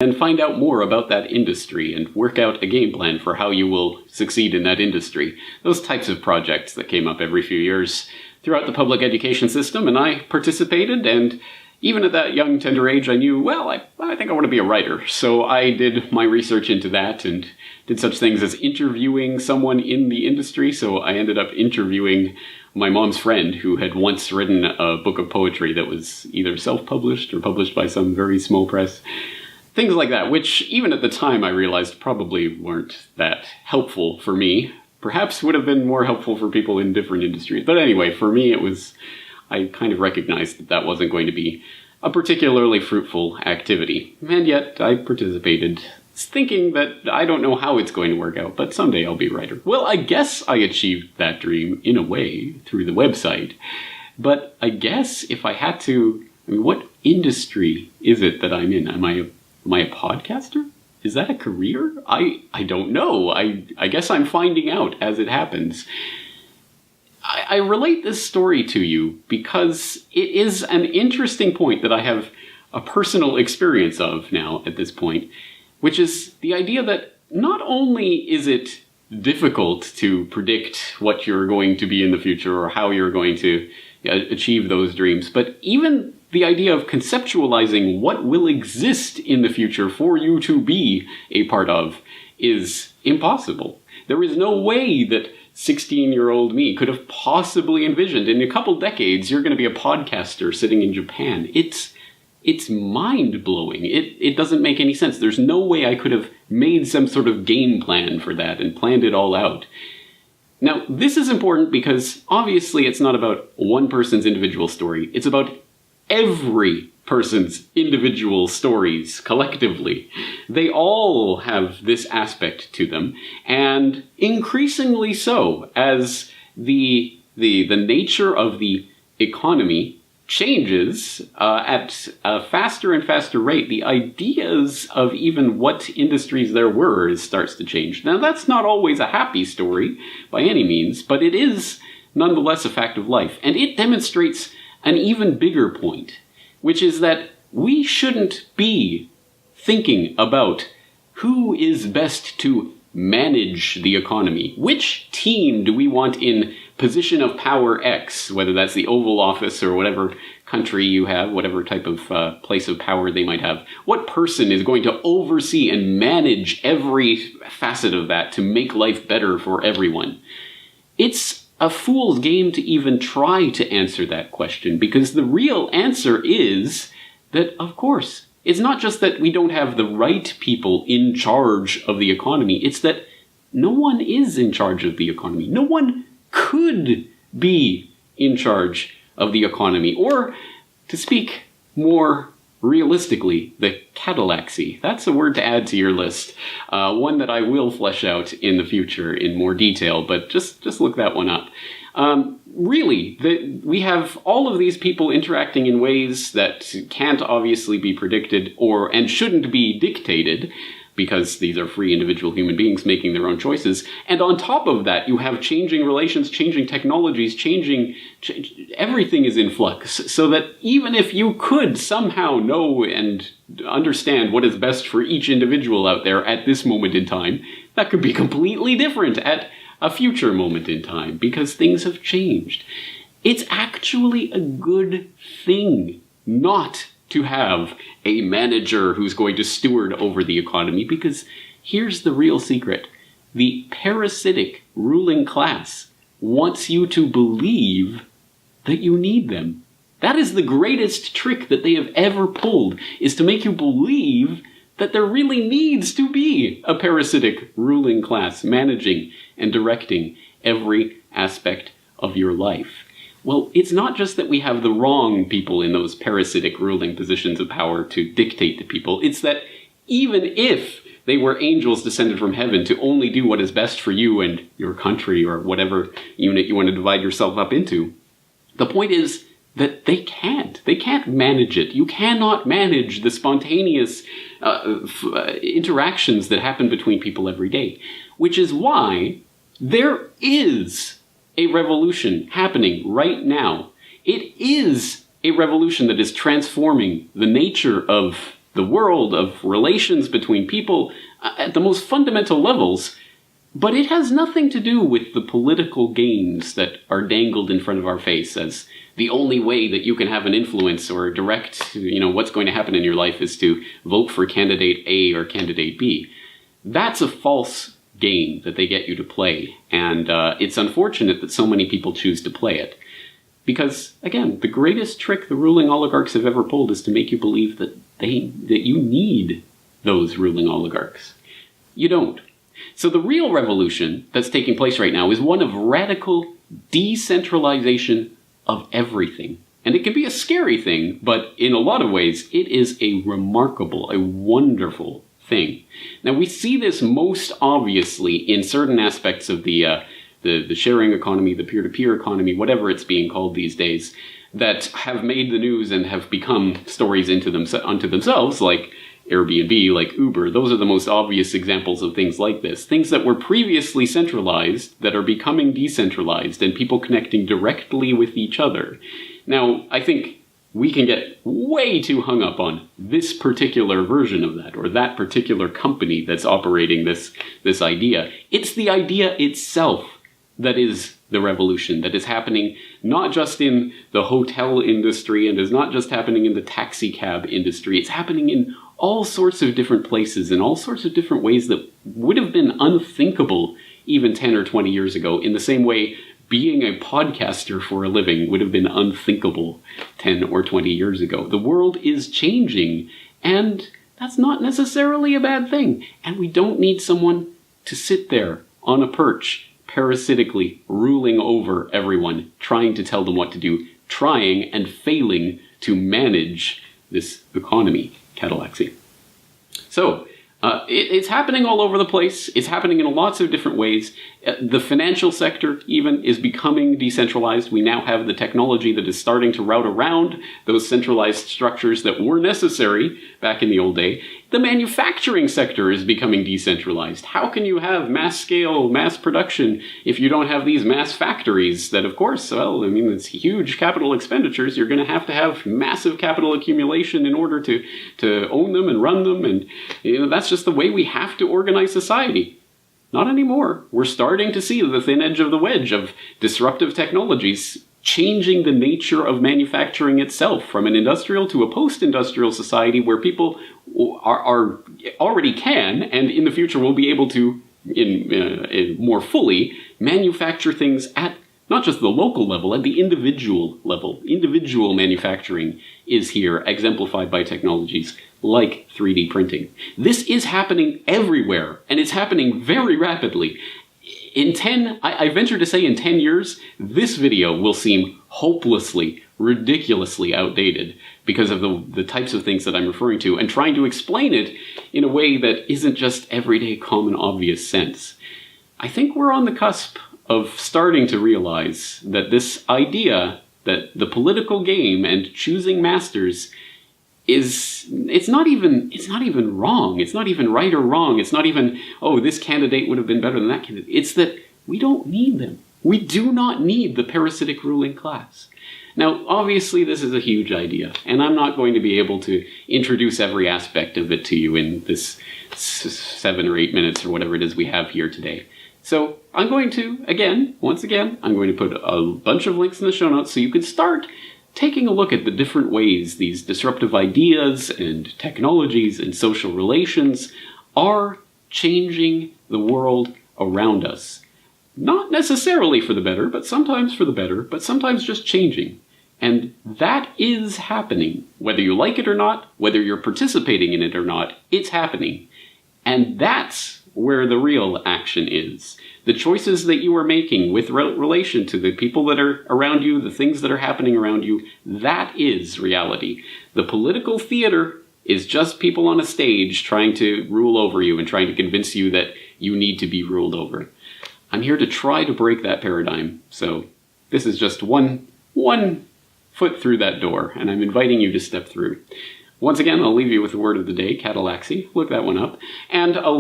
and find out more about that industry and work out a game plan for how you will succeed in that industry. Those types of projects that came up every few years throughout the public education system, and I participated, and even at that young, tender age, I knew, well, I think I want to be a writer. So I did my research into that and did such things as interviewing someone in the industry. So I ended up interviewing my mom's friend who had once written a book of poetry that was either self-published or published by some very small press. Things like that, which even at the time I realized probably weren't that helpful for me. Perhaps would have been more helpful for people in different industries. But anyway, for me I kind of recognized that that wasn't going to be a particularly fruitful activity. And yet I participated, thinking that I don't know how it's going to work out, but someday I'll be a writer. Well, I guess I achieved that dream in a way through the website. But I guess if I had to, what industry is it that I'm in? Am I a podcaster? Is that a career? I don't know. I guess I'm finding out as it happens. I relate this story to you because it is an interesting point that I have a personal experience of now at this point, which is the idea that not only is it difficult to predict what you're going to be in the future or how you're going to achieve those dreams, but even the idea of conceptualizing what will exist in the future for you to be a part of is impossible. There is no way that 16-year-old me could have possibly envisioned in a couple decades you're going to be a podcaster sitting in Japan. It's mind-blowing. It doesn't make any sense. There's no way I could have made some sort of game plan for that and planned it all out. Now, this is important because obviously it's not about one person's individual story. It's about every person's individual stories collectively. They all have this aspect to them, and increasingly so as the nature of the economy changes at a faster and faster rate. The ideas of even what industries there were starts to change. Now, that's not always a happy story by any means, but it is nonetheless a fact of life, and it demonstrates an even bigger point, which is that we shouldn't be thinking about who is best to manage the economy. Which team do we want in position of power X, whether that's the Oval Office or whatever country you have, whatever type of place of power they might have. What person is going to oversee and manage every facet of that to make life better for everyone? It's a fool's game to even try to answer that question, because the real answer is that, of course, it's not just that we don't have the right people in charge of the economy, it's that no one is in charge of the economy. No one could be in charge of the economy. Or, to speak more realistically, the Cadillaxy. That's a word to add to your list. One that I will flesh out in the future in more detail, but just look that one up. Really, we have all of these people interacting in ways that can't obviously be predicted and shouldn't be dictated, because these are free individual human beings making their own choices. And on top of that, you have changing relations, changing technologies, everything is in flux. So that even if you could somehow know and understand what is best for each individual out there at this moment in time, that could be completely different at a future moment in time, because things have changed. It's actually a good thing not to have a manager who's going to steward over the economy, because here's the real secret. The parasitic ruling class wants you to believe that you need them. That is the greatest trick that they have ever pulled, is to make you believe that there really needs to be a parasitic ruling class managing and directing every aspect of your life. Well, it's not just that we have the wrong people in those parasitic ruling positions of power to dictate to people. It's that even if they were angels descended from heaven to only do what is best for you and your country or whatever unit you want to divide yourself up into, the point is that they can't. They can't manage it. You cannot manage the spontaneous interactions that happen between people every day, which is why there is a revolution happening right now. It is a revolution that is transforming the nature of the world, of relations between people at the most fundamental levels. But it has nothing to do with the political gains that are dangled in front of our face as the only way that you can have an influence or direct, what's going to happen in your life is to vote for candidate A or candidate B. That's a false game that they get you to play, and it's unfortunate that so many people choose to play it. Because, again, the greatest trick the ruling oligarchs have ever pulled is to make you believe that you need those ruling oligarchs. You don't. So the real revolution that's taking place right now is one of radical decentralization of everything. And it can be a scary thing, but in a lot of ways, it is a remarkable, a wonderful thing. Now, we see this most obviously in certain aspects of the sharing economy, the peer-to-peer economy, whatever it's being called these days, that have made the news and have become stories unto themselves, like Airbnb, like Uber. Those are the most obvious examples of things like this. Things that were previously centralized that are becoming decentralized and people connecting directly with each other. Now, I think we can get way too hung up on this particular version of that, or that particular company that's operating this idea. It's the idea itself that is the revolution, that is happening not just in the hotel industry and is not just happening in the taxi cab industry. It's happening in all sorts of different places in all sorts of different ways that would have been unthinkable even 10 or 20 years ago, in the same way being a podcaster for a living would have been unthinkable 10 or 20 years ago. The world is changing, and that's not necessarily a bad thing. And we don't need someone to sit there on a perch, parasitically ruling over everyone, trying to tell them what to do, trying and failing to manage this economy, Catalaxy. So, it's happening all over the place. It's happening in lots of different ways. The financial sector, even, is becoming decentralized. We now have the technology that is starting to route around those centralized structures that were necessary back in the old day. The manufacturing sector is becoming decentralized. How can you have mass-scale, mass production if you don't have these mass factories that, of course, it's huge capital expenditures. You're going to have massive capital accumulation in order to own them and run them, and that's just the way we have to organize society. Not anymore. We're starting to see the thin edge of the wedge of disruptive technologies changing the nature of manufacturing itself from an industrial to a post-industrial society where people are already can, and in the future will be able to, more fully, manufacture things at not just the local level, at the individual level. Individual manufacturing is here, exemplified by technologies like 3D printing. This is happening everywhere, and it's happening very rapidly. I venture to say in 10 years, this video will seem hopelessly, ridiculously outdated because of the types of things that I'm referring to, and trying to explain it in a way that isn't just everyday, common, obvious sense. I think we're on the cusp of starting to realize that this idea that the political game and choosing masters it's not even wrong. It's not even right or wrong. It's not even, this candidate would have been better than that candidate. It's that we don't need them. We do not need the parasitic ruling class. Now, obviously, this is a huge idea, and I'm not going to be able to introduce every aspect of it to you in this 7 or 8 minutes or whatever it is we have here today. So I'm going to, once again, I'm going to put a bunch of links in the show notes so you can start taking a look at the different ways these disruptive ideas and technologies and social relations are changing the world around us. Not necessarily for the better, but sometimes for the better, but sometimes just changing. And that is happening. Whether you like it or not, whether you're participating in it or not, it's happening. And that's where the real action is. The choices that you are making with relation to the people that are around you, the things that are happening around you, that is reality. The political theater is just people on a stage trying to rule over you and trying to convince you that you need to be ruled over. I'm here to try to break that paradigm. So this is just one foot through that door, and I'm inviting you to step through. Once again, I'll leave you with the word of the day, Catalaxy. Look that one up. And I'll